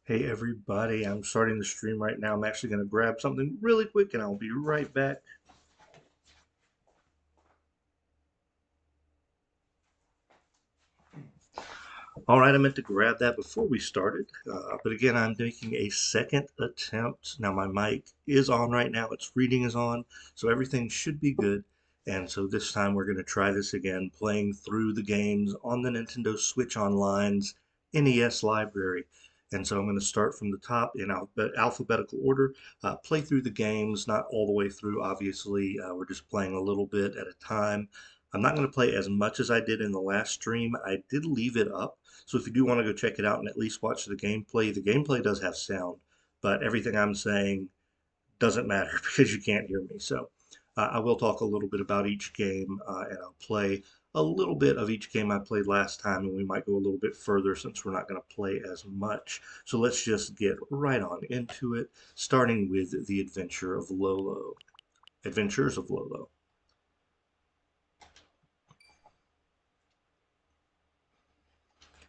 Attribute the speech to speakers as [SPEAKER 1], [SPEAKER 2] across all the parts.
[SPEAKER 1] Hey everybody, I'm starting the stream right now. I'm actually going to grab something really quick and I'll be right back. All right, I meant to grab that before we started, but again, I'm making a second attempt. Now my mic is on right now, its reading is on, so everything should be good. And so this time we're going to try this again, playing through the games on the Nintendo Switch Online's NES library. And so I'm going to start from the top in alphabetical order, play through the games, not all the way through, obviously. We're just playing a little bit at a time. I'm not going to play as much as I did in the last stream. I did leave it up, so if you do want to go check it out and at least watch the gameplay does have sound, but everything I'm saying doesn't matter because you can't hear me. So I will talk a little bit about each game and I'll play a little bit of each game I played last time, and we might go a little bit further since we're not going to play as much. So let's just get right on into it, starting with the Adventures of Lolo.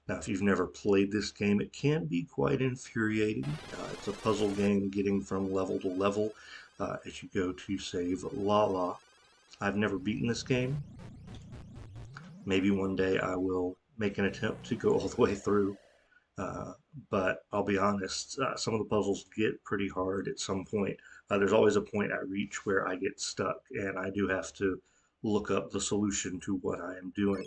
[SPEAKER 1] Now, if you've never played this game, it can be quite infuriating. It's a puzzle game getting from level to level as you go to save Lala. I've never beaten this game. Maybe one day I will make an attempt to go all the way through. Uh, but I'll be honest, some of the puzzles get pretty hard at some point. There's always a point I reach where I get stuck, and I do have to look up the solution to what I am doing.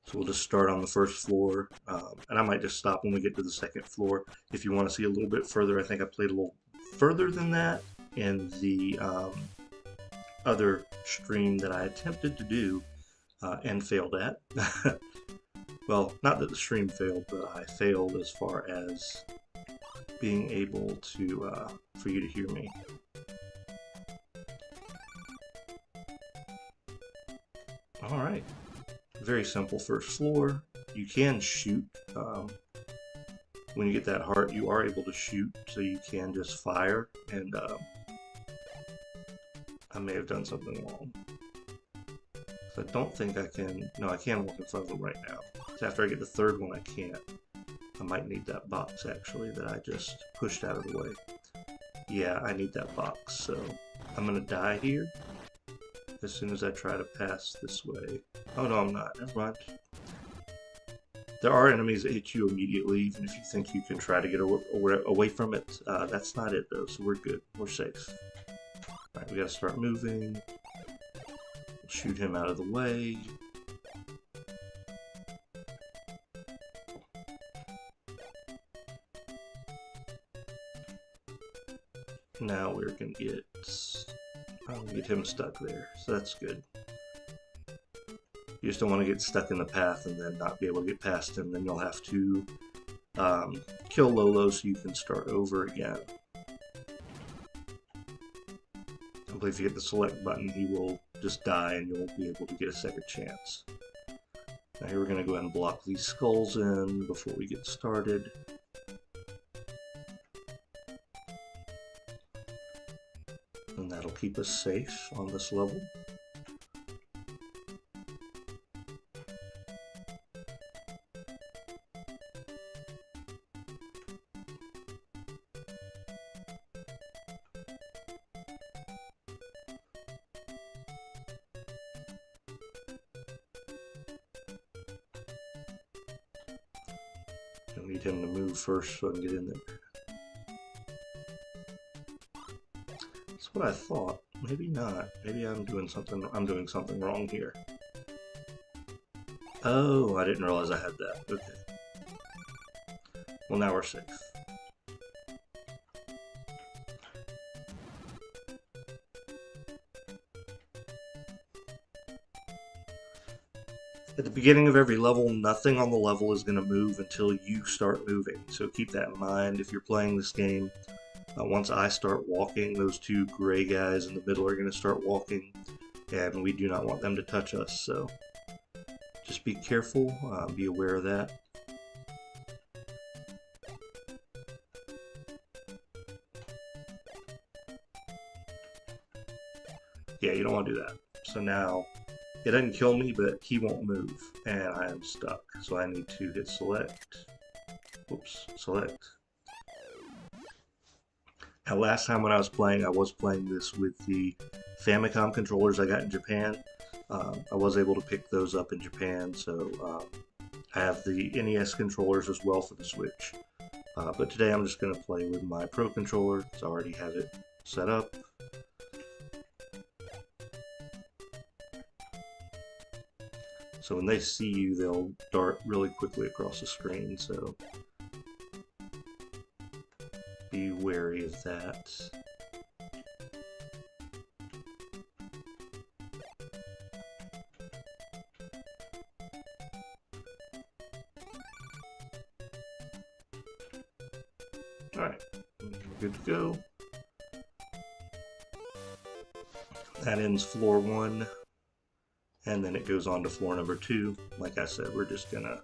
[SPEAKER 1] So we'll just start on the first floor, and I might just stop when we get to the second floor. If you want to see a little bit further, I think I played a little further than that in the other stream that I attempted to do and failed at. Well, not that the stream failed, but I failed as far as being able to for you to hear me. All right. Very simple first floor. You can shoot. When you get that heart, you are able to shoot, so you can just fire. And I may have done something wrong. So I don't think I can. No, I can walk in front of them right now. So after I get the third one, I can't. I might need that box actually that I just pushed out of the way. Yeah, I need that box. So I'm gonna die here as soon as I try to pass this way. Oh no, I'm not. Never mind. There are enemies that hit you immediately, even if you think you can try to get away from it. That's not it though, so we're good. We're safe. Alright, we gotta start moving. We'll shoot him out of the way. Now we're gonna get him stuck there, so that's good. You just don't want to get stuck in the path and then not be able to get past him. Then you'll have to kill Lolo so you can start over again. I believe if you hit the select button, he will just die and you'll be able to get a second chance. Now here we're going to go ahead and block these skulls in before we get started. And that'll keep us safe on this level. I need him to move first so I can get in there. That's what I thought. Maybe not. Maybe I'm doing something wrong here. Oh, I didn't realize I had that. Okay. Well, now we're safe. At the beginning of every level, nothing on the level is going to move until you start moving. So keep that in mind if you're playing this game. Once I start walking, those two gray guys in the middle are going to start walking, and we do not want them to touch us. So just be careful, be aware of that. Yeah, you don't want to do that. So now it doesn't kill me, but he won't move, and I am stuck. So I need to hit select, Oops, select. Now, last time when I was playing this with the Famicom controllers I got in Japan. I was able to pick those up in Japan, so I have the NES controllers as well for the Switch. But today I'm just going to play with my Pro controller. I already have it set up. So when they see you, they'll dart really quickly across the screen, so be wary of that. Alright, good to go. That ends floor 1, and then it goes on to floor number 2. Like I said, we're just gonna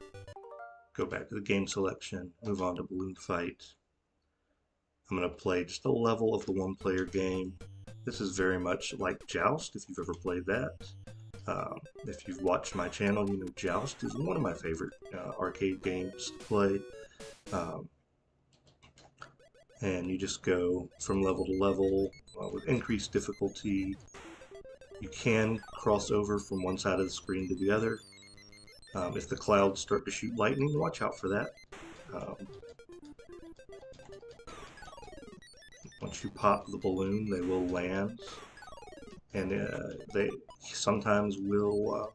[SPEAKER 1] go back to the game selection, move on to Balloon Fight. I'm gonna play just a level of the one-player game. This is very much like Joust, if you've ever played that. If you've watched my channel, you know Joust is one of my favorite arcade games to play. And you just go from level to level with increased difficulty. You can cross over from one side of the screen to the other. If the clouds start to shoot lightning, watch out for that. Once you pop the balloon, they will land, and they sometimes will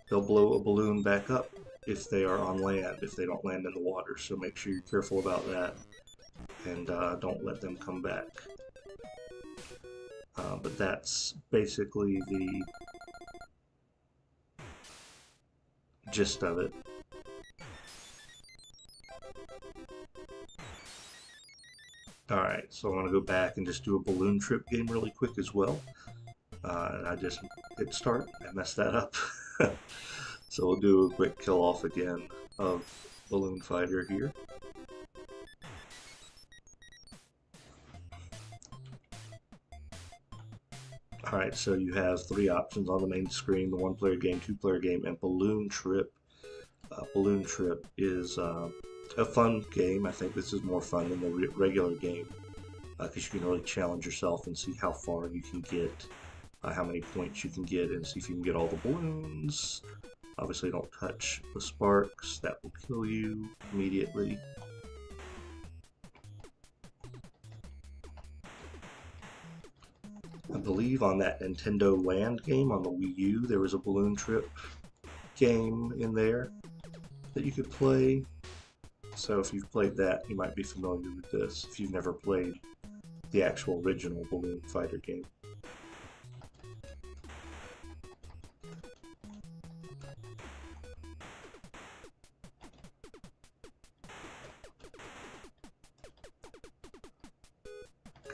[SPEAKER 1] they'll blow a balloon back up if they are on land, if they don't land in the water. So make sure you're careful about that, and don't let them come back. But that's basically the gist of it. Alright, so I want to go back and just do a balloon trip game really quick as well. And I just hit start and messed that up. So we'll do a quick kill off again of Balloon Fighter here. Alright, so you have 3 options on the main screen: the one-player game, 2-player game, and Balloon Trip. Balloon Trip is a fun game. I think this is more fun than the regular game because you can really challenge yourself and see how far you can get, how many points you can get, and see if you can get all the balloons. Obviously don't touch the sparks, that will kill you immediately. I believe on that Nintendo Land game on the Wii U there was a Balloon Trip game in there that you could play. So if you've played that, you might be familiar with this if you've never played the actual original Balloon Fighter game.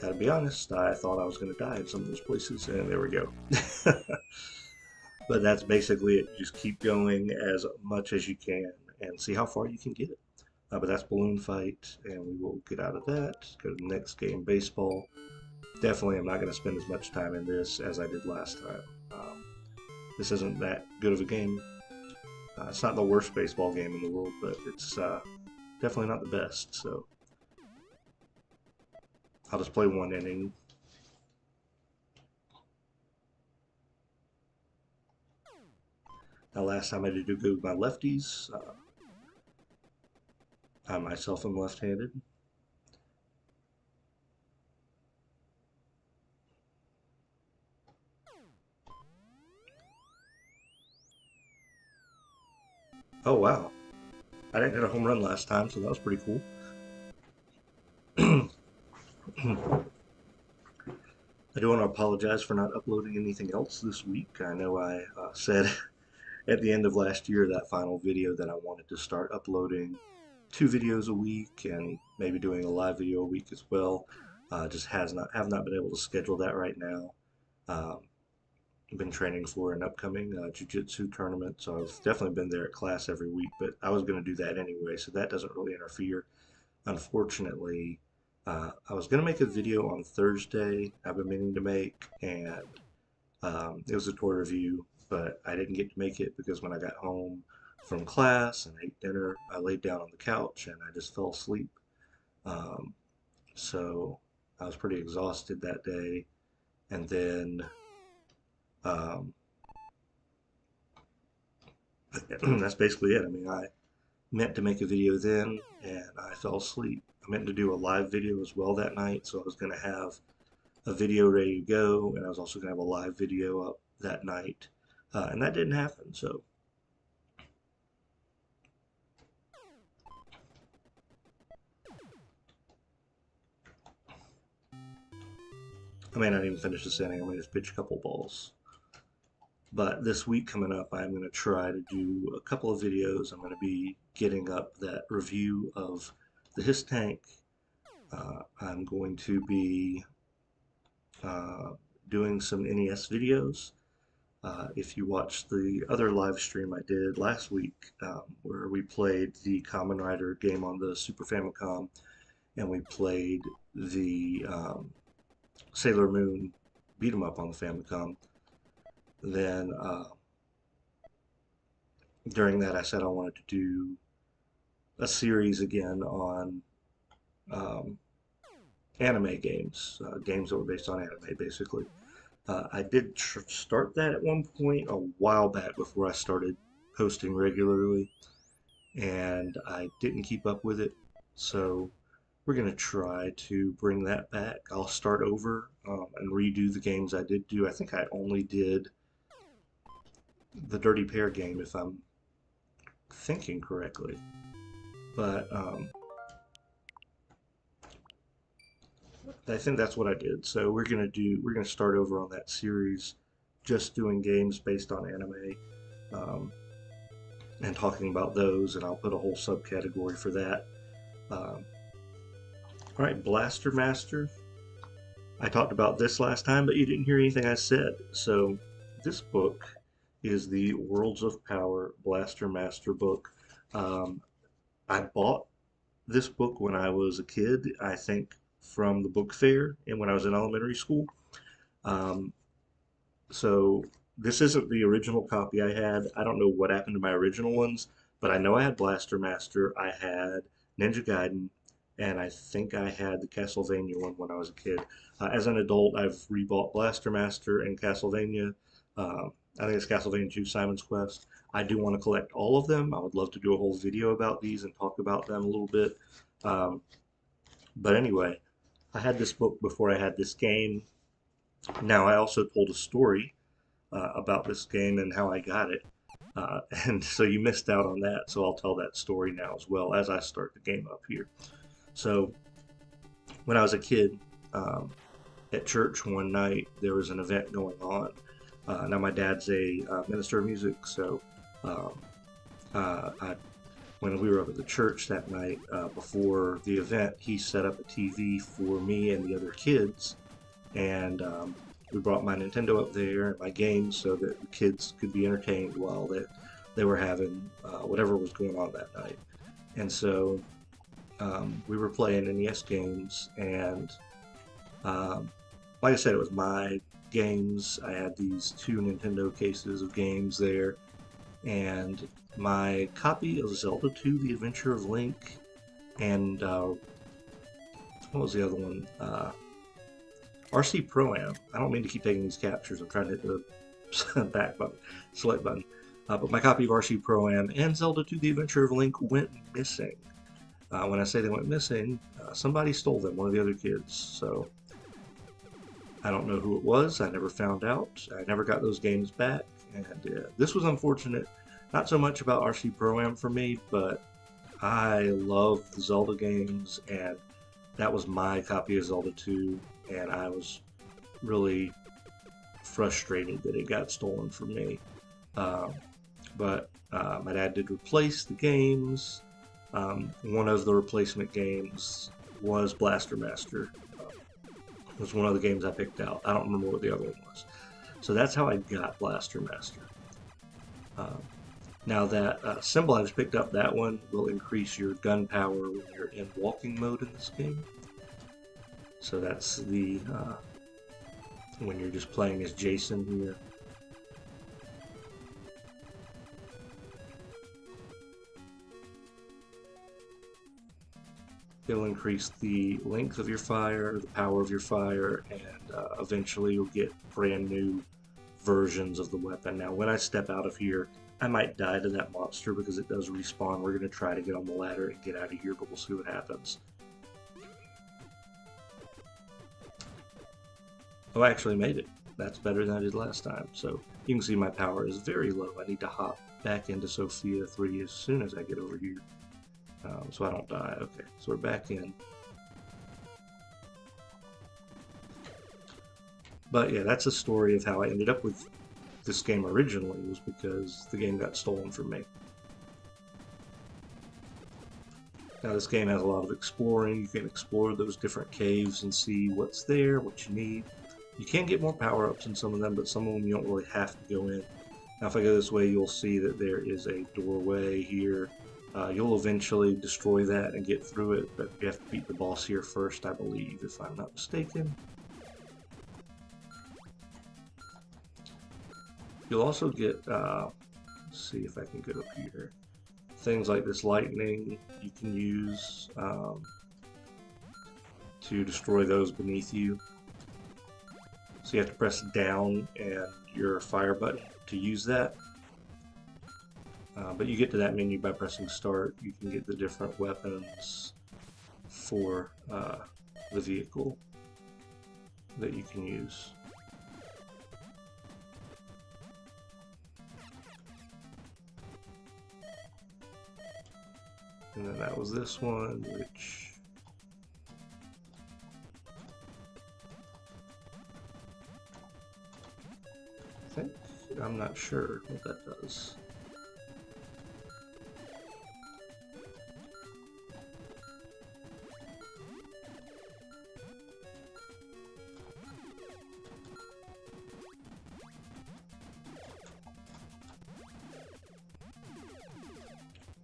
[SPEAKER 1] Gotta be honest, I thought I was going to die in some of those places, and there we go. But that's basically it. Just keep going as much as you can and see how far you can get. But that's Balloon Fight, and we will get out of that. Go to the next game, Baseball. Definitely, I'm not going to spend as much time in this as I did last time. This isn't that good of a game. It's not the worst baseball game in the world, but it's definitely not the best. So I'll just play 1 inning. Now, last time I did go with my lefties. I myself am left-handed. Oh wow, I didn't hit a home run last time, so that was pretty cool. I do want to apologize for not uploading anything else this week. I know I said at the end of last year, that final video, that I wanted to start uploading 2 videos a week and maybe doing a live video a week as well. Just have not been able to schedule that right now. I've been training for an upcoming jiu-jitsu tournament, so I've definitely been there at class every week, but I was going to do that anyway, so that doesn't really interfere. Unfortunately, I was going to make a video on Thursday I've been meaning to make, and it was a tour review, but I didn't get to make it because when I got home, from class and ate dinner. I laid down on the couch and I just fell asleep. Um, so I was pretty exhausted that day. And then um, that's basically it. I mean, I meant to make a video then and I fell asleep. I meant to do a live video as well that night, so I was going to have a video ready to go, and I was also going to have a live video up that night, and that didn't happen. So I may not even finish this inning. I may just pitch a couple balls. But this week coming up, I'm going to try to do a couple of videos. I'm going to be getting up that review of the His Tank. I'm going to be uh, doing some NES videos. If you watched the other live stream I did last week, where we played the Kamen Rider game on the Super Famicom, and we played the Sailor Moon beat 'em up on the Famicom, then during that I said I wanted to do a series again on um, anime games, games that were based on anime, basically. I did start that at one point a while back before I started posting regularly, and I didn't keep up with it. So we're going to try to bring that back. I'll start over and redo the games I did do. I think I only did the Dirty Pair game, if I'm thinking correctly. But I think that's what I did. So we're gonna start over on that series, just doing games based on anime, um, and talking about those. And I'll put a whole subcategory for that. All right, Blaster Master. I talked about this last time, but you didn't hear anything I said. So this book is the Worlds of Power Blaster Master book. I bought this book when I was a kid, I think from the book fair and when I was in elementary school. Um, so this isn't the original copy I had. I don't know what happened to my original ones, but I know I had Blaster Master, I had Ninja Gaiden, and I think I had the Castlevania one when I was a kid. As an adult, I've rebought Blaster Master and Castlevania. I think it's Castlevania 2 Simon's Quest. I do want to collect all of them. I would love to do a whole video about these and talk about them a little bit. Um, but anyway, I had this book before I had this game. Now, I also told a story about this game and how I got it. And so you missed out on that, so I'll tell that story now as well as I start the game up here. So, when I was a kid, at church one night, there was an event going on. Now, my dad's a minister of music, so um, when we were up at the church that night before the event, he set up a TV for me and the other kids, and we brought my Nintendo up there and my games so that the kids could be entertained while they were having whatever was going on that night. And so we were playing NES games, and like I said, it was my games. I had these 2 Nintendo cases of games there, and my copy of Zelda 2: The Adventure of Link, and what was the other one? RC Pro-Am. I don't mean to keep taking these captures. I'm trying to hit the back button, select button. But my copy of RC Pro-Am and Zelda 2: The Adventure of Link went missing. When I say they went missing, somebody stole them, one of the other kids. So I don't know who it was. I never found out. I never got those games back. And this was unfortunate. Not so much about RC Pro-Am for me, but I love the Zelda games, and that was my copy of Zelda 2, and I was really frustrated that it got stolen from me. But my dad did replace the games. One of the replacement games was Blaster Master. It was one of the games I picked out. I don't remember what the other one was. So that's how I got Blaster Master. Now that symbol I just picked up, that one will increase your gun power when you're in walking mode in this game. So that's the when you're just playing as Jason here. It'll increase the length of your fire, the power of your fire, and eventually you'll get brand new versions of the weapon. Now, when I step out of here, I might die to that monster because it does respawn. We're going to try to get on the ladder and get out of here, but we'll see what happens. Oh, I actually made it. That's better than I did last time. So you can see my power is very low. I need to hop back into Sophia 3 as soon as I get over here. So I don't die. Okay, so we're back in. But yeah, that's a story of how I ended up with this game originally, was because the game got stolen from me. Now this game has a lot of exploring. You can explore those different caves and see what's there, what you need. You can get more power-ups in some of them, but some of them you don't really have to go in. Now if I go this way, you'll see that there is a doorway here. You'll eventually destroy that and get through it, but you have to beat the boss here first, I believe, if I'm not mistaken. You'll also get, let's see if I can get up here, things like this lightning you can use to destroy those beneath you. So you have to press down and your fire button to use that. But you get to that menu by pressing start. You can get the different weapons for the vehicle that you can use. And then that was this one, which I think, I'm not sure what that does.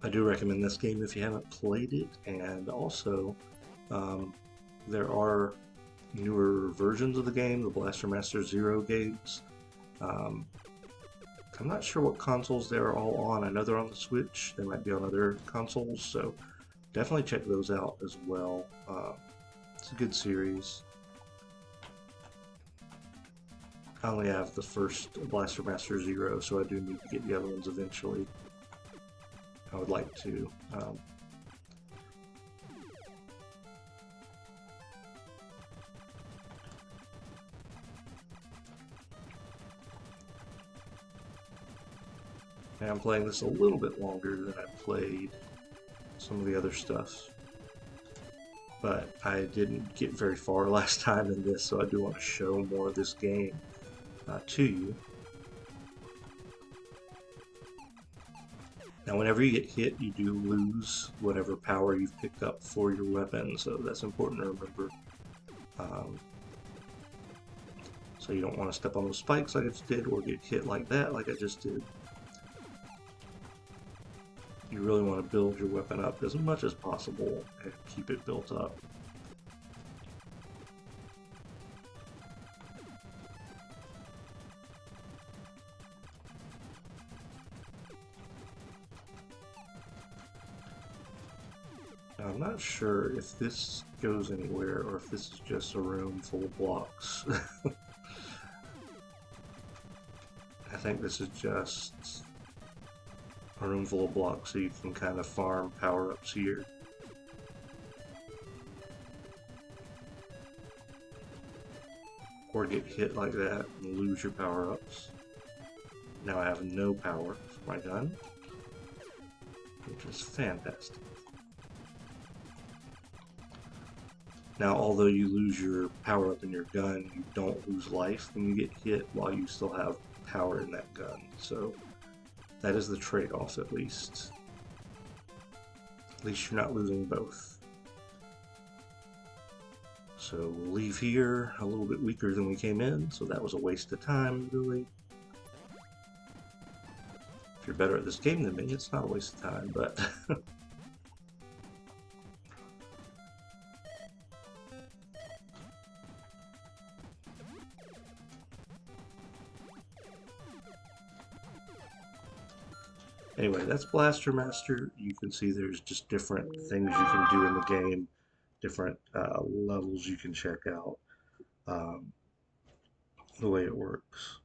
[SPEAKER 1] I do recommend this game if you haven't played it, and also there are newer versions of the game, the Blaster Master Zero games. I'm not sure what consoles they're all on. I know they're on the Switch. They might be on other consoles, so definitely check those out as well. It's a good series. I only have the first Blaster Master Zero, so I do need to get the other ones eventually. I would like to. And I'm playing this a little bit longer than I played some of the other stuff. But I didn't get very far last time in this, so I do want to show more of this game to you. Now whenever you get hit, you do lose whatever power you've picked up for your weapon, so that's important to remember. So you don't want to step on those spikes like I just did, or get hit like that like I just did. You really want to build your weapon up as much as possible and keep it built up. Now, I'm not sure if this goes anywhere or if this is just a room full of blocks. I think this is just a room full of blocks so you can kind of farm power-ups here. Or get hit like that and lose your power-ups. Now I have no power for my gun, which is fantastic. Now, although you lose your power-up in your gun, you don't lose life when you get hit while you still have power in that gun. So that is the trade-off, at least. At least you're not losing both. So we'll leave here a little bit weaker than we came in, so that was a waste of time, really. If you're better at this game than me, it's not a waste of time, but... Anyway, that's Blaster Master. You can see there's just different things you can do in the game different levels you can check out um, the way it works.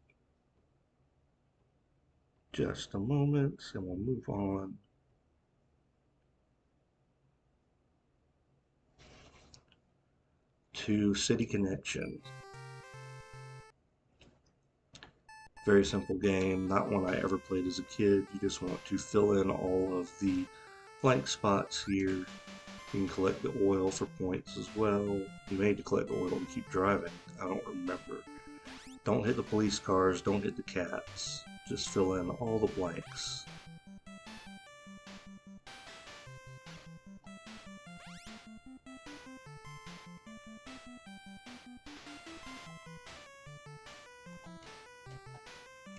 [SPEAKER 1] Just a moment, and we'll move on to City Connection. Very simple game, not one I ever played as a kid. You just want to fill in all of the blank spots here. You can collect the oil for points as well. You may need to collect the oil to keep driving. I don't remember. Don't hit the police cars, don't hit the cats. Just fill in all the blanks.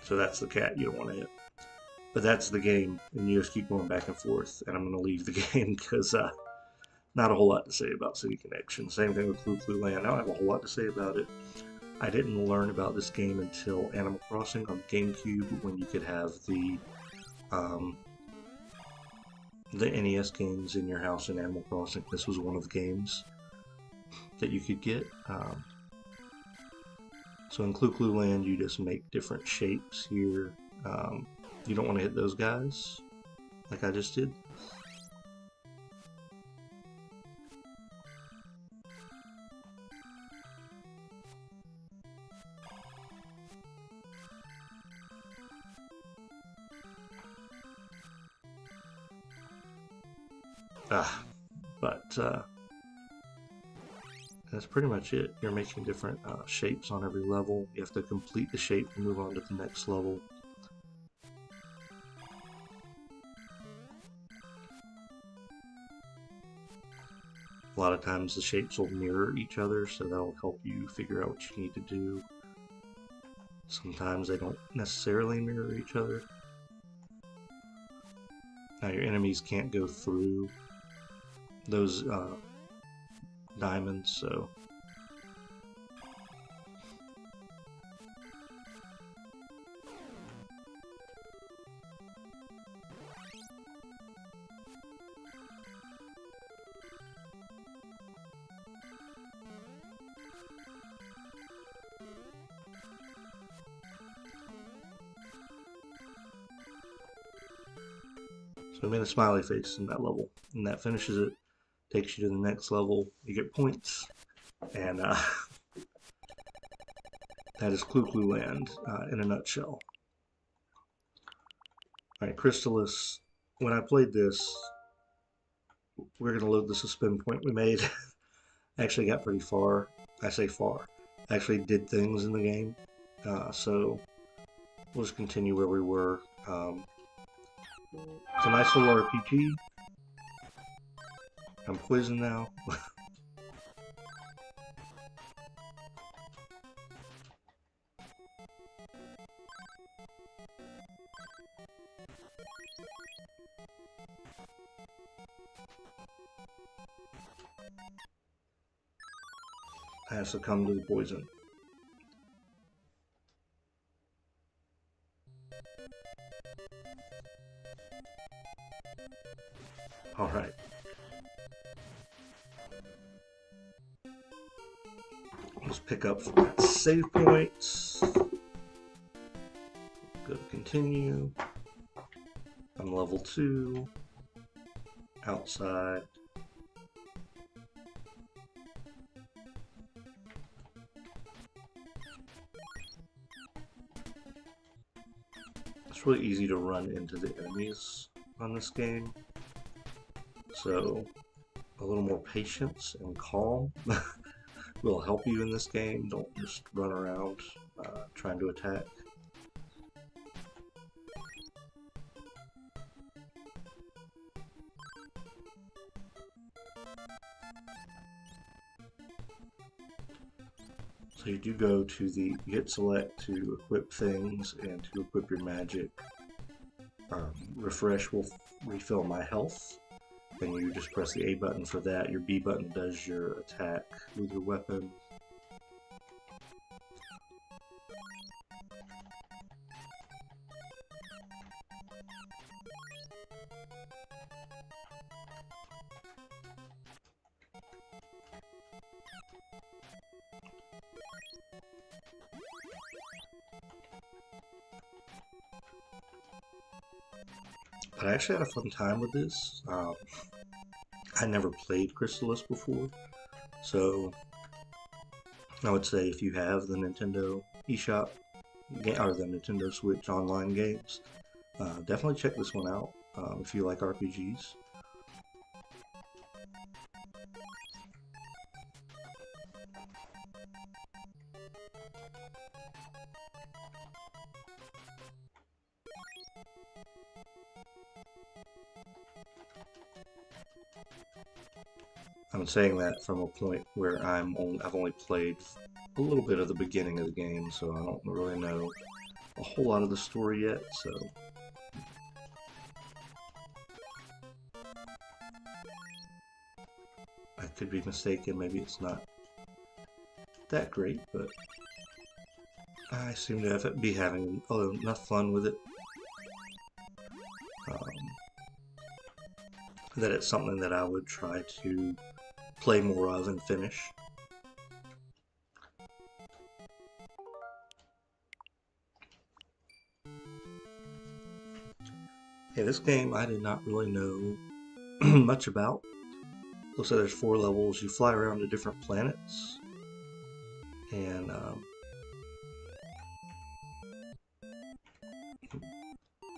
[SPEAKER 1] So that's the cat you don't want to hit. But that's the game, and you just keep going back and forth. And I'm going to leave the game because not a whole lot to say about City Connection. Same thing with Clue Clue Land. I don't have a whole lot to say about it. I didn't learn about this game until Animal Crossing on GameCube, when you could have the NES games in your house in Animal Crossing. This was one of the games that you could get. So in Clue Clue Land, you just make different shapes here. You don't want to hit those guys, like I just did. But that's pretty much it. You're making different shapes on every level. You have to complete the shape and move on to the next level. A lot of times the shapes will mirror each other, so that'll help you figure out what you need to do. Sometimes they don't necessarily mirror each other. Now your enemies can't go through those diamonds, so I made a smiley face in that level, and that finishes it. Takes you to the next level. You get points, and that is Clue Clue Land in a nutshell. Alright, Crystallis. When I played this, we're going to load the suspend point we made. Actually got pretty far. I say far. Actually did things in the game. So we'll just continue where we were. It's a nice little RPG. I'm poisoned now. I have succumbed to the poison. Alright. Let's pick up from that save point. Go to continue. I'm level 2. Outside. It's really easy to run into the enemies on this game. So a little more patience and calm will help you in this game. Don't just run around trying to attack. So you do go to the hit select to equip things and to equip your magic. Refresh will refill my health. Then you just press the A button for that. Your B button does your attack with your weapon. But I actually had a fun time with this. I never played Crystallis before, so I would say if you have the Nintendo eShop or the Nintendo Switch Online games, definitely check this one out if you like RPGs. I'm saying that from a point where I've only played a little bit of the beginning of the game, so I don't really know a whole lot of the story yet, so I could be mistaken, maybe it's not that great, but I seem to be having enough fun with it that it's something that I would try to play more of and finish. Yeah, this game I did not really know much about. Looks like there's 4 levels. You fly around to different planets, and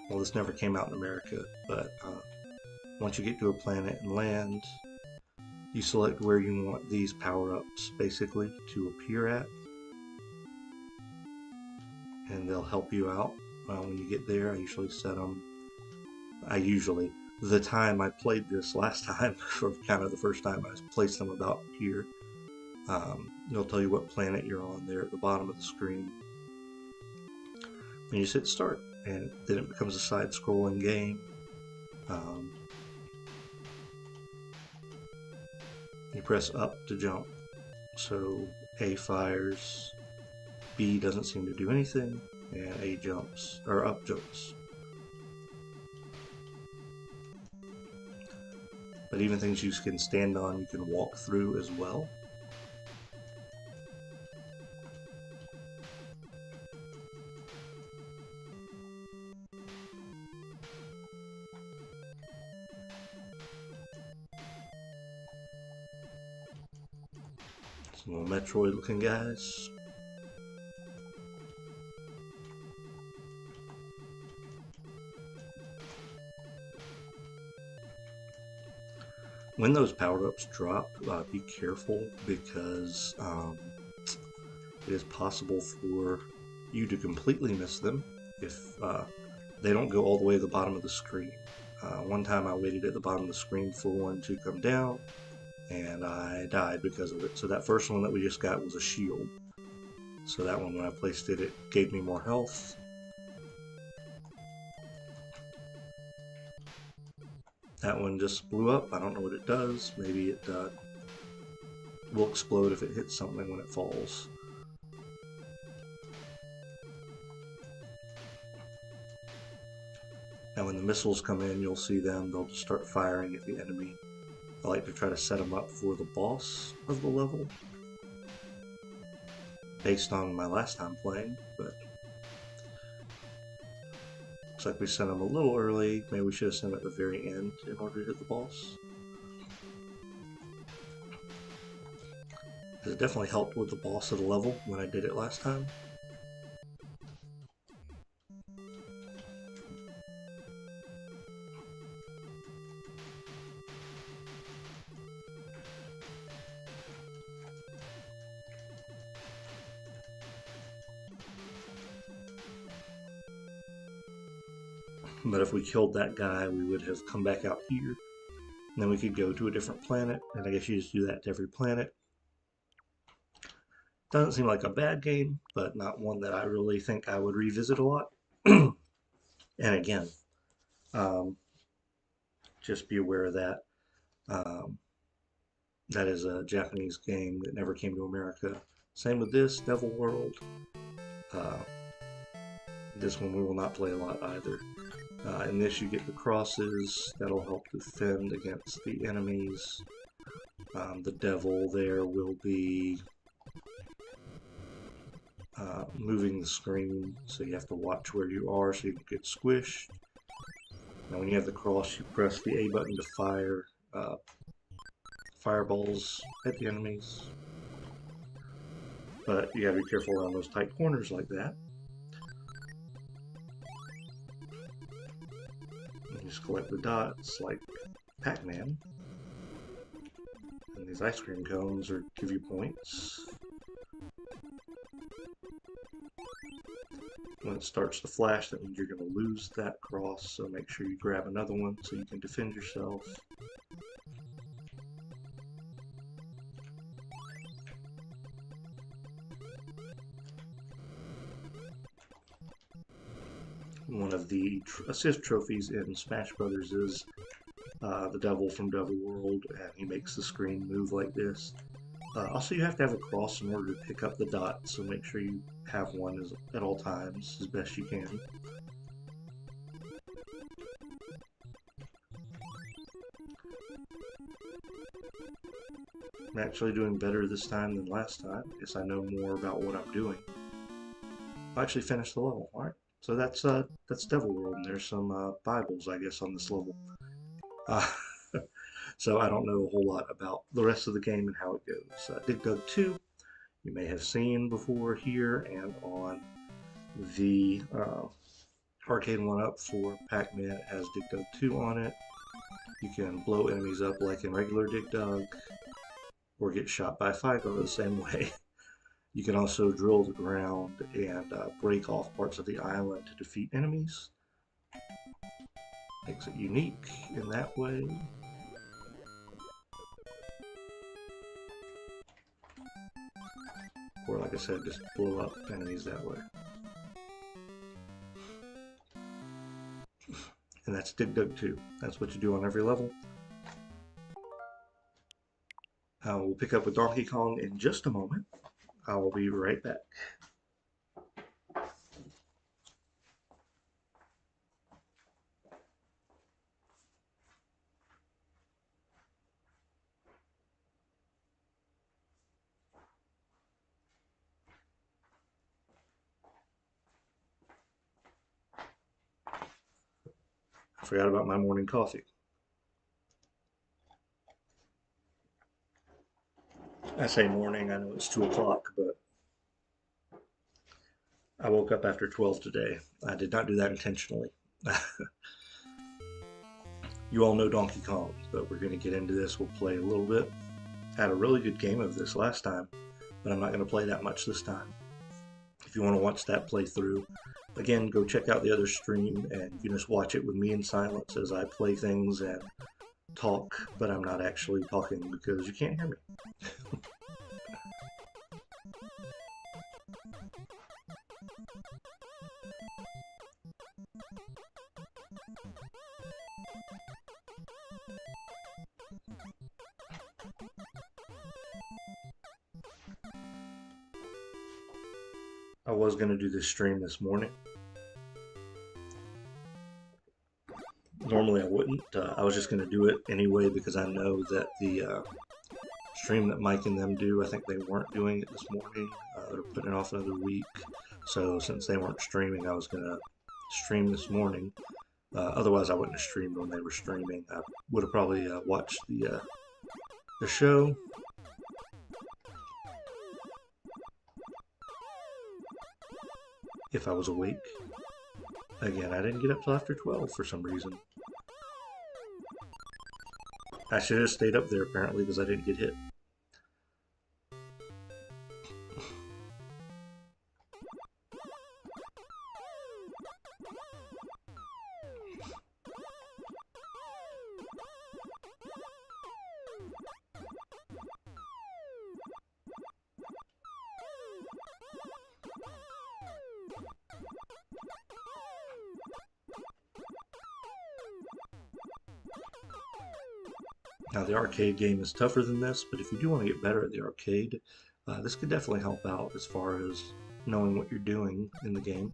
[SPEAKER 1] well, this never came out in America, but once you get to a planet and land, you select where you want these power-ups basically to appear at, and they'll help you out when you get there. I usually set them. The time I played this last time, or kind of the first time, I placed them about here. It'll tell you what planet you're on there at the bottom of the screen. And you hit start, and then it becomes a side-scrolling game. You press up to jump, so A fires, B doesn't seem to do anything, and A jumps, or up jumps. But even things you can stand on, you can walk through as well. Some little Metroid looking guys. When those power-ups drop, be careful, because it is possible for you to completely miss them if they don't go all the way to the bottom of the screen. One time I waited at the bottom of the screen for one to come down, and I died because of it. So that first one that we just got was a shield. So that one, when I placed it, it gave me more health. That one just blew up. I don't know what it does. Maybe it will explode if it hits something when it falls. Now when the missiles come in, you'll see them. They'll just start firing at the enemy. I like to try to set them up for the boss of the level, based on my last time playing, but looks like we sent them a little early. Maybe we should have sent them at the very end in order to hit the boss. It definitely helped with the boss of the level when I did it last time. But if we killed that guy, we would have come back out here. And then we could go to a different planet, and I guess you just do that to every planet. Doesn't seem like a bad game, but not one that I really think I would revisit a lot. And again, just be aware of that. That is a Japanese game that never came to America. Same with this, Devil World. This one we will not play a lot either. In this you get the crosses that'll help defend against the enemies. The devil there will be moving the screen, so you have to watch where you are so you don't get squished. Now when you have the cross, you press the A button to fire fireballs at the enemies. But you gotta be careful around those tight corners like that. And you just collect the dots like Pac-Man. And these ice cream cones give you points. When it starts to flash, that means you're going to lose that cross, so make sure you grab another one so you can defend yourself. One of the assist trophies in Smash Brothers is the devil from Devil World, and he makes the screen move like this. Also, you have to have a cross in order to pick up the dots, so make sure you have one at all times as best you can. I'm actually doing better this time than last time. I guess I know more about what I'm doing. I actually finished the level. Alright, so that's Devil World, and there's some Bibles, I guess, on this level. So I don't know a whole lot about the rest of the game and how it goes. Dig Dug 2, you may have seen before here and on the arcade 1-up for Pac-Man. It has Dig Dug 2 on it. You can blow enemies up like in regular Dig Dug, or get shot by Figo the same way. You can also drill the ground and break off parts of the island to defeat enemies. Makes it unique in that way. Or like I said, just blow up enemies that way. And that's Dig Dug 2. That's what you do on every level. We'll pick up with Donkey Kong in just a moment. I will be right back. I forgot about my morning coffee. I say morning, I know it's 2 o'clock, but I woke up after 12 today. I did not do that intentionally. You all know Donkey Kong, but we're going to get into this. We'll play a little bit. Had a really good game of this last time, but I'm not going to play that much this time. If you want to watch that playthrough, again, go check out the other stream, and you can just watch it with me in silence as I play things and talk, but I'm not actually talking because you can't hear me. I was going to do this stream this morning. Normally I wouldn't. I was just going to do it anyway because I know that the stream that Mike and them do, I think they weren't doing it this morning. They're putting it off another week. So since they weren't streaming, I was going to stream this morning. Otherwise I wouldn't have streamed when they were streaming. I would have probably watched the show. If I was awake. Again, I didn't get up till after 12 for some reason. I should have stayed up there apparently because I didn't get hit. Now the arcade game is tougher than this, but if you do want to get better at the arcade, this could definitely help out as far as knowing what you're doing in the game.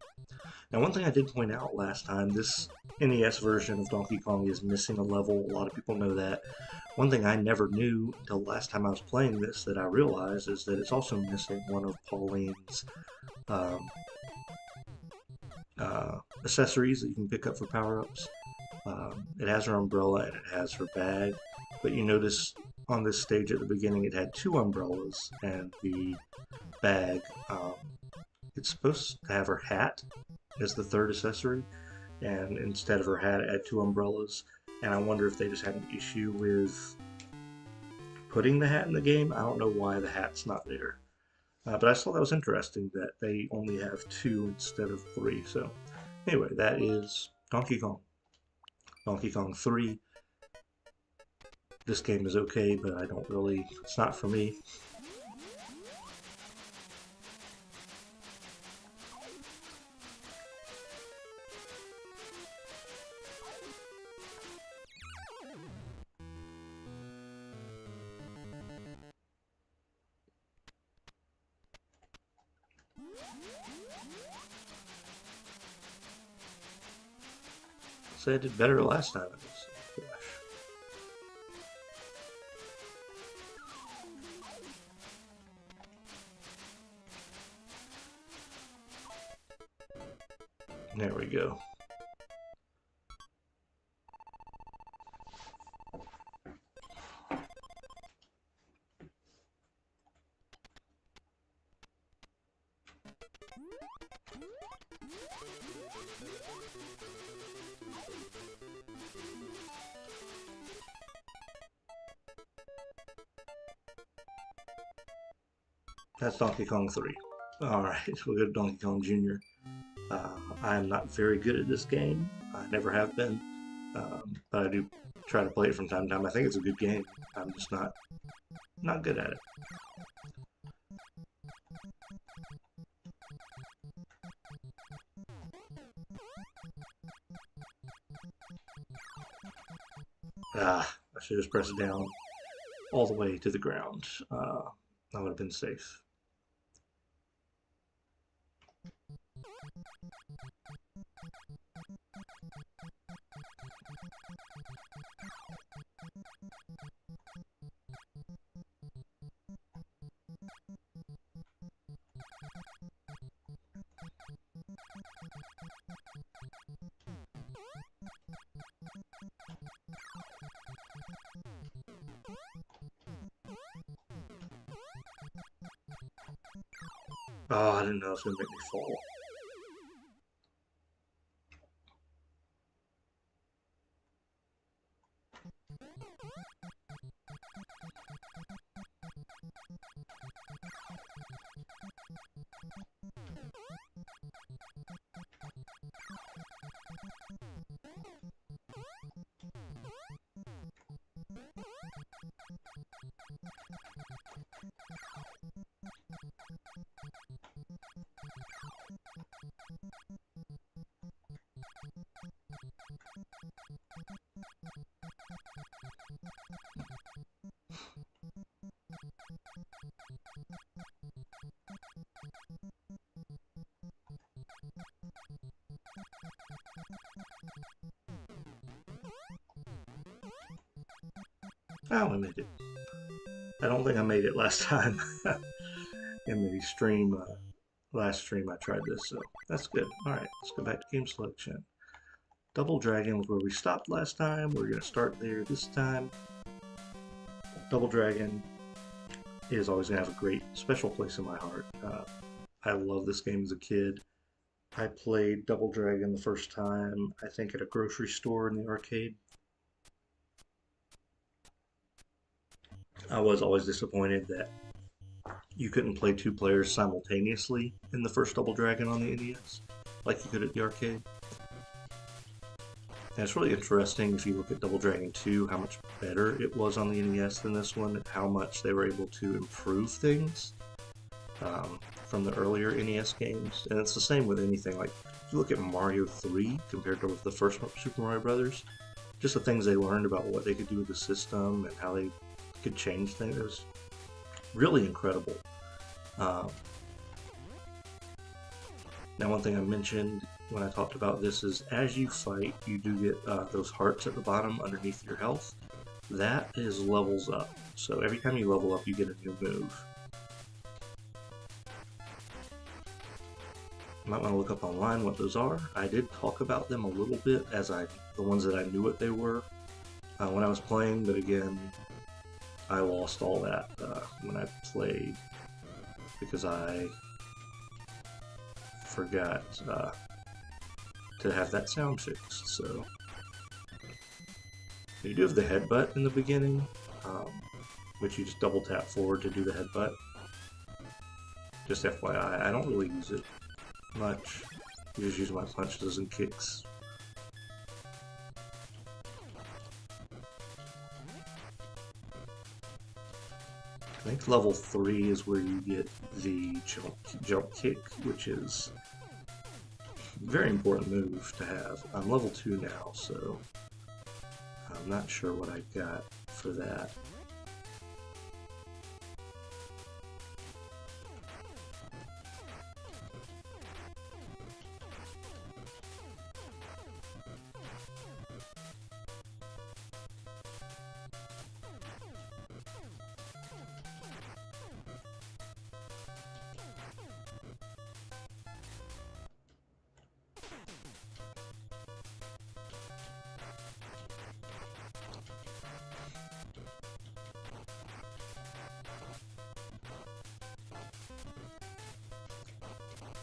[SPEAKER 1] Now, one thing I did point out last time, this NES version of Donkey Kong is missing a level. A lot of people know that. One thing I never knew until last time I was playing this that I realized is that it's also missing one of Pauline's um, accessories that you can pick up for power-ups. It has her umbrella and it has her bag, but you notice on this stage at the beginning it had two umbrellas, and the bag, it's supposed to have her hat as the third accessory, and instead of her hat it had two umbrellas, and I wonder if they just had an issue with putting the hat in the game. I don't know why the hat's not there. But I thought that was interesting that they only have two instead of three. So anyway, that is Donkey Kong. Donkey Kong 3. This game is okay, but I don't really, it's not for me. So I did better last time. Gosh. There we go. That's Donkey Kong 3. Alright, we'll go to Donkey Kong Jr. I am not very good at this game. I never have been. But I do try to play it from time to time. I think it's a good game. I'm just not good at it. I should just press it down all the way to the ground. That would have been safe. Oh, I didn't know it was going to make me fall. Oh, we made it. I don't think I made it last time in the stream. Last stream I tried this, so that's good. Alright, let's go back to game selection. Double Dragon was where we stopped last time. We're going to start there this time. Double Dragon is always going to have a great special place in my heart. I love this game as a kid. I played Double Dragon the first time, I think, at a grocery store in the arcade. I was always disappointed that you couldn't play two players simultaneously in the first Double Dragon on the NES, like you could at the arcade. And it's really interesting if you look at Double Dragon 2, how much better it was on the NES than this one, how much they were able to improve things from the earlier NES games. And it's the same with anything, like if you look at Mario 3 compared to the first Super Mario Brothers, just the things they learned about what they could do with the system and how they could change things. It was really incredible. Now, one thing I mentioned when I talked about this is as you fight, you do get those hearts at the bottom underneath your health. That is levels up. So every time you level up, you get a new move. You might want to look up online what those are. I did talk about them a little bit as the ones that I knew what they were when I was playing, but again, I lost all that when I played because I forgot to have that sound fixed. So you do have the headbutt in the beginning, which you just double tap forward to do the headbutt. Just FYI, I don't really use it much. I just use my punches and kicks. I think level 3 is where you get the jump kick, which is a very important move to have. I'm level 2 now, so I'm not sure what I got for that.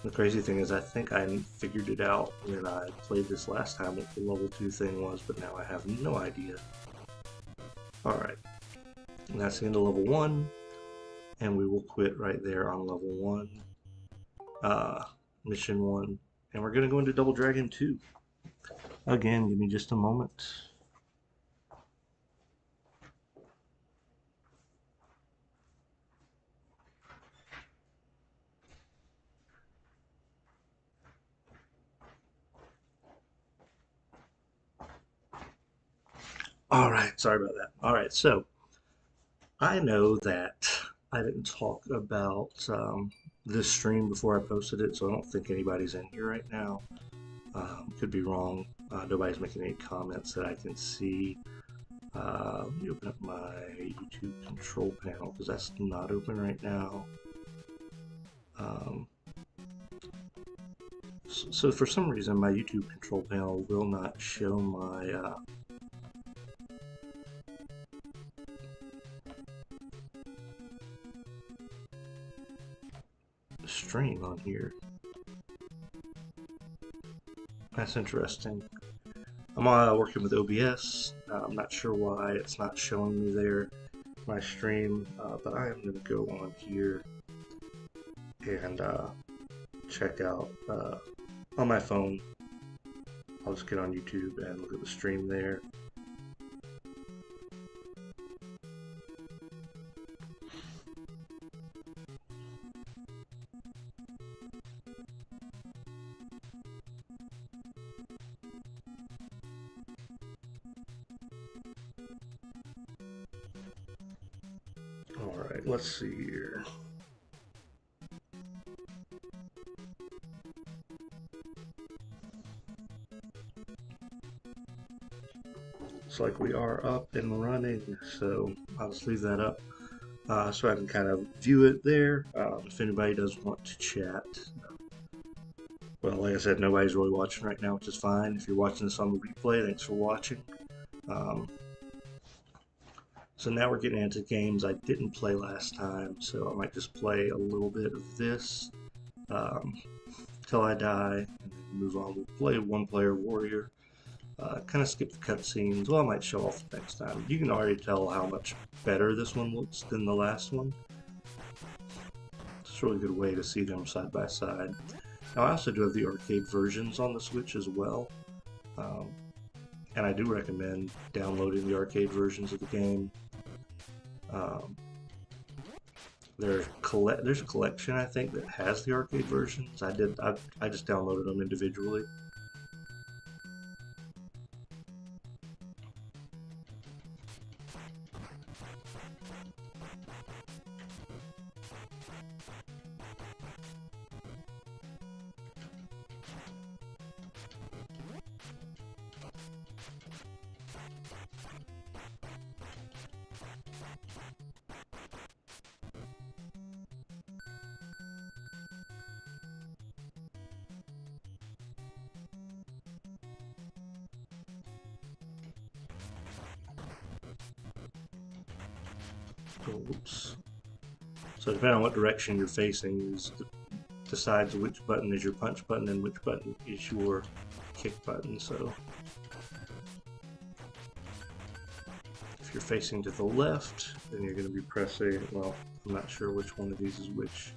[SPEAKER 1] The crazy thing is I think I figured it out when I played this last time what the level 2 thing was, but now I have no idea. Alright, and that's the end of level 1, and we will quit right there on level 1, mission 1, and we're going to go into Double Dragon 2. Again, give me just a moment. Alright, sorry about that. Alright, so I know that I didn't talk about this stream before I posted it, so I don't think anybody's in here right now. Could be wrong. Nobody's making any comments that I can see. Let me open up my YouTube control panel because that's not open right now. So for some reason, my YouTube control panel will not show my stream on here. That's interesting. I'm working with OBS. I'm not sure why it's not showing me there, my stream, but I am going to go on here and check out on my phone. I'll just get on YouTube and look at the stream there. Alright, let's see here. Looks like we are up and running, so I'll just leave that up so I can kind of view it there. If anybody does want to chat. Well, like I said, nobody's really watching right now, which is fine. If you're watching this on the replay, thanks for watching. So now we're getting into games I didn't play last time, so I might just play a little bit of this till I die, and then move on. We'll play One Player Warrior, kind of skip the cutscenes. Well, I might show off next time. You can already tell how much better this one looks than the last one. It's a really good way to see them side by side. Now I also do have the arcade versions on the Switch as well, and I do recommend downloading the arcade versions of the game. There's a collection, I think, that has the arcade versions. I just downloaded them individually. Oops. So depending on what direction you're facing decides which button is your punch button and which button is your kick button. So if you're facing to the left, then you're going to be pressing, well, I'm not sure which one of these is which.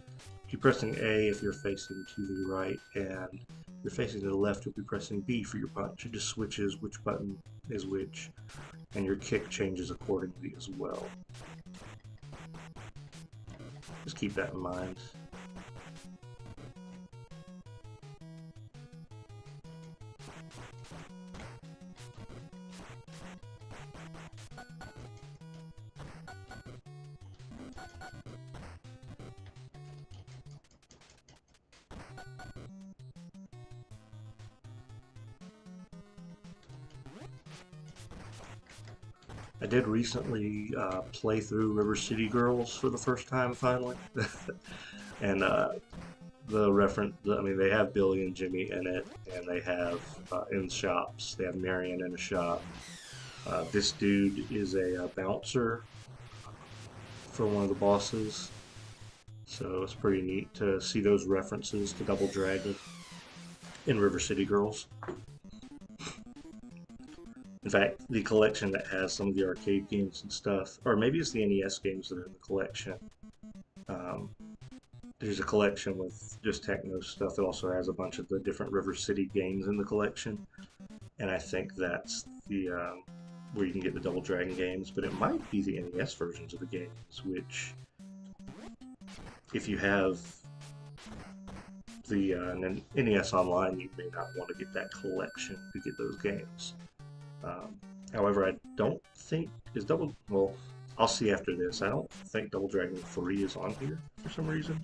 [SPEAKER 1] You're pressing A if you're facing to the right, and if you're facing to the left, you'll be pressing B for your punch. It just switches which button is which, and your kick changes accordingly as well. Just keep that in mind. I did recently play through River City Girls for the first time finally, and the reference, I mean, they have Billy and Jimmy in it, and they have in shops, they have Marion in a shop. This dude is a bouncer for one of the bosses, so it's pretty neat to see those references to Double Dragon in River City Girls. In fact, the collection that has some of the arcade games and stuff, or maybe it's the NES games that are in the collection. There's a collection with just techno stuff that also has a bunch of the different River City games in the collection, and I think that's the where you can get the Double Dragon games, but it might be the NES versions of the games, which, if you have the NES Online, you may not want to get that collection to get those games. However, I don't think well, I'll see after this. I don't think Double Dragon 3 is on here for some reason.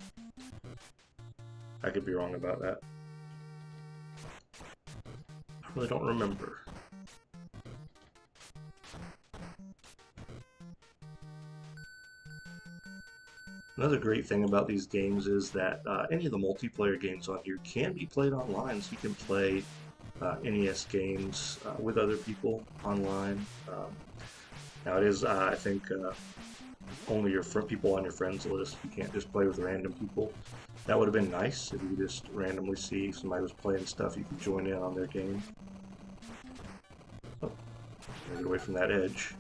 [SPEAKER 1] I could be wrong about that. I really don't remember. Another great thing about these games is that any of the multiplayer games on here can be played online, so you can play NES games with other people online. Now it is, I think, only your people on your friends list. You can't just play with random people. That would have been nice if you could just randomly see if somebody was playing stuff, you could join in on their game. Oh, get away from that edge.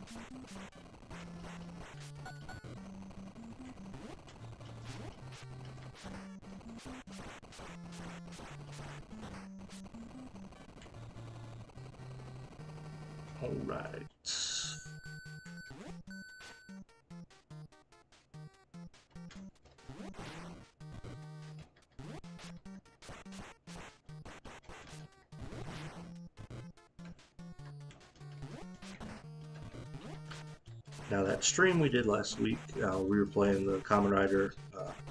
[SPEAKER 1] All right. Now that stream we did last week, we were playing the Kamen Rider.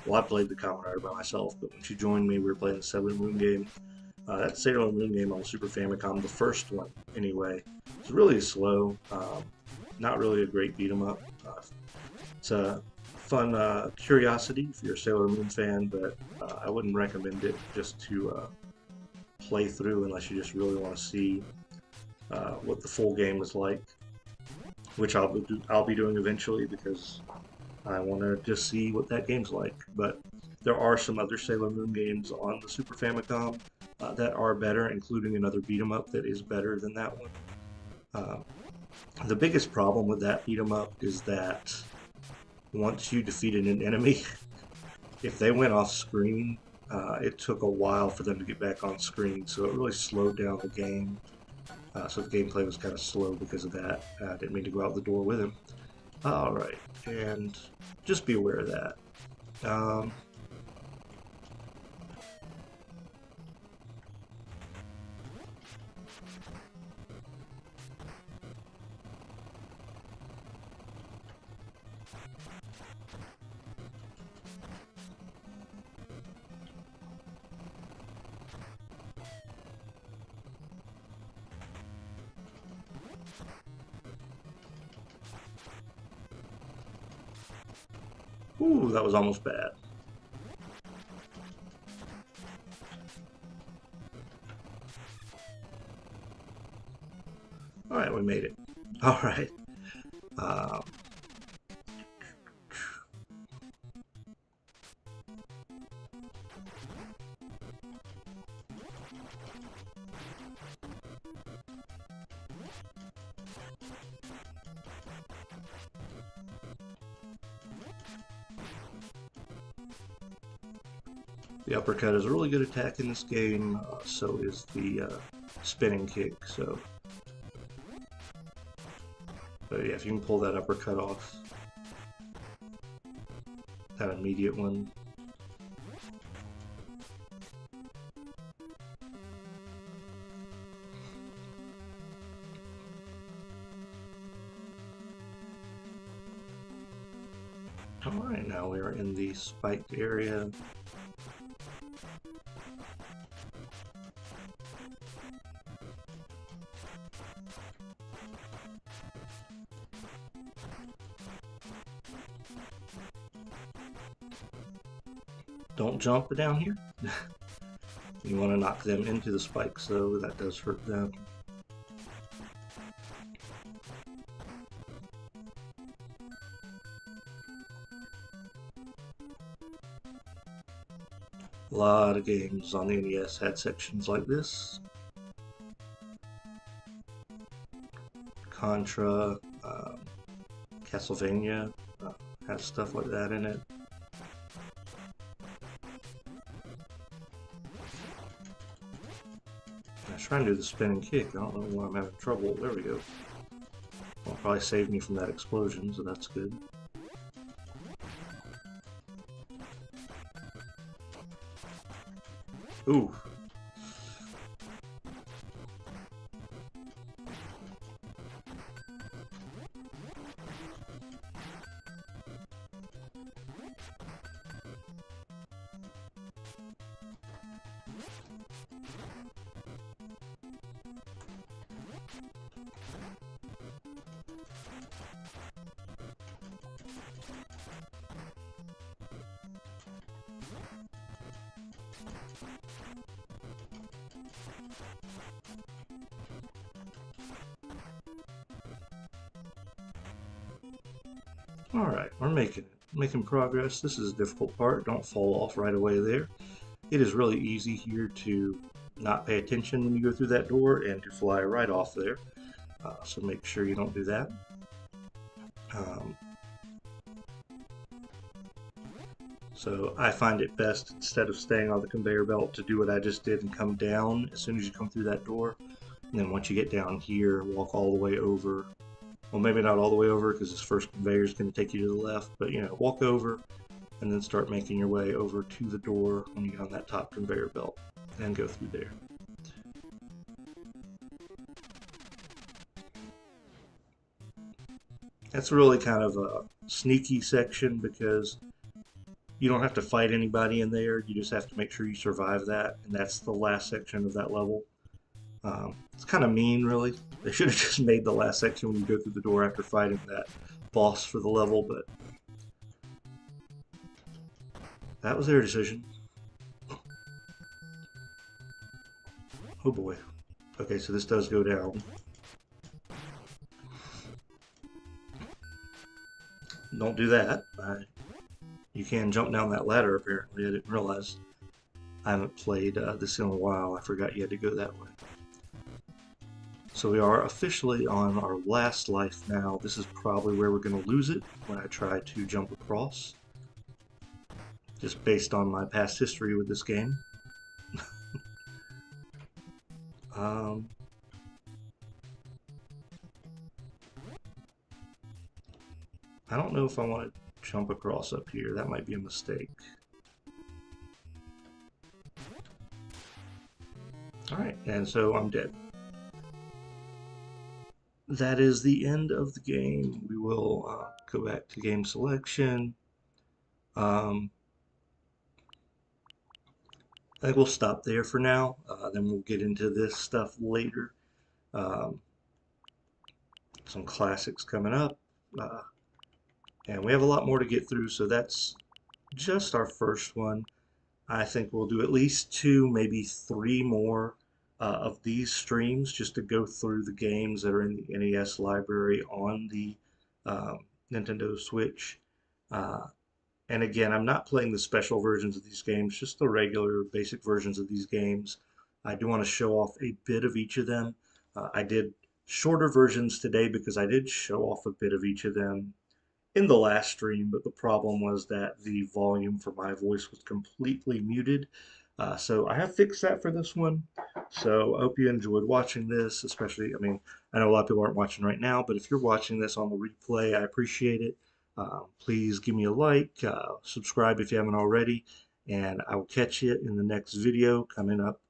[SPEAKER 1] Well, I played the Kamen Rider by myself, but when she joined me, we were playing the Sailor Moon game. That Sailor Moon game on the Super Famicom, the first one anyway, it's really slow. Not really a great beat 'em up. It's a fun curiosity if you're a Sailor Moon fan, but I wouldn't recommend it just to play through unless you just really want to see what the full game is like, which I'll be doing eventually because I want to just see what that game's like. But there are some other Sailor Moon games on the Super Famicom that are better, including another beat 'em up that is better than that one. The biggest problem with that beat 'em up is that once you defeated an enemy, if they went off screen, it took a while for them to get back on screen, so it really slowed down the game. So the gameplay was kind of slow because of that. I didn't mean to go out the door with him. Alright, and just be aware of that. Ooh, that was almost bad. Alright, we made it. Alright. Um, the uppercut is a really good attack in this game, so is the spinning kick. But yeah, if you can pull that uppercut off, that immediate one. Alright, now we are in the spiked area. Don't jump down here. You want to knock them into the spikes, though. That does hurt them. A lot of games on the NES had sections like this. Contra, Castlevania has stuff like that in it. I was trying to do the spinning kick. I don't know why I'm having trouble. There we go. Well, probably saved me from that explosion, so that's good. Ooh. Alright, we're making it. Making progress. This is a difficult part. Don't fall off right away there. It is really easy here to not pay attention when you go through that door and to fly right off there. So make sure you don't do that. So I find it best, instead of staying on the conveyor belt, to do what I just did and come down as soon as you come through that door. And then once you get down here, walk all the way over. Well, maybe not all the way over, because this first conveyor is going to take you to the left, but walk over and then start making your way over to the door when you get on that top conveyor belt and go through there. That's really kind of a sneaky section because you don't have to fight anybody in there. You just have to make sure you survive that, and that's the last section of that level. It's kind of mean, really. They should have just made the last section when you go through the door after fighting that boss for the level, but that was their decision. Oh boy. Okay, so this does go down. Don't do that. You can jump down that ladder, apparently. I didn't realize. I haven't played this in a while. I forgot you had to go that way. So we are officially on our last life now. This is probably where we're going to lose it when I try to jump across. Just based on my past history with this game. I don't know if I want to jump across up here. That might be a mistake. Alright, and so I'm dead. That is the end of the game. We will go back to game selection. I think we'll stop there for now. Then we'll get into this stuff later. Some classics coming up. And we have a lot more to get through, so that's just our first one. I think we'll do at least two, maybe three more of these streams just to go through the games that are in the NES library on the um, Nintendo Switch. Uh, and again, I'm not playing the special versions of these games, just the regular basic versions of these games. I do want to show off a bit of each of them. I did shorter versions today because I did show off a bit of each of them in the last stream, but the problem was that the volume for my voice was completely muted. So I have fixed that for this one. So I hope you enjoyed watching this, especially, I mean, I know a lot of people aren't watching right now, but if you're watching this on the replay, I appreciate it. Please give me a like, subscribe if you haven't already, and I will catch you in the next video coming up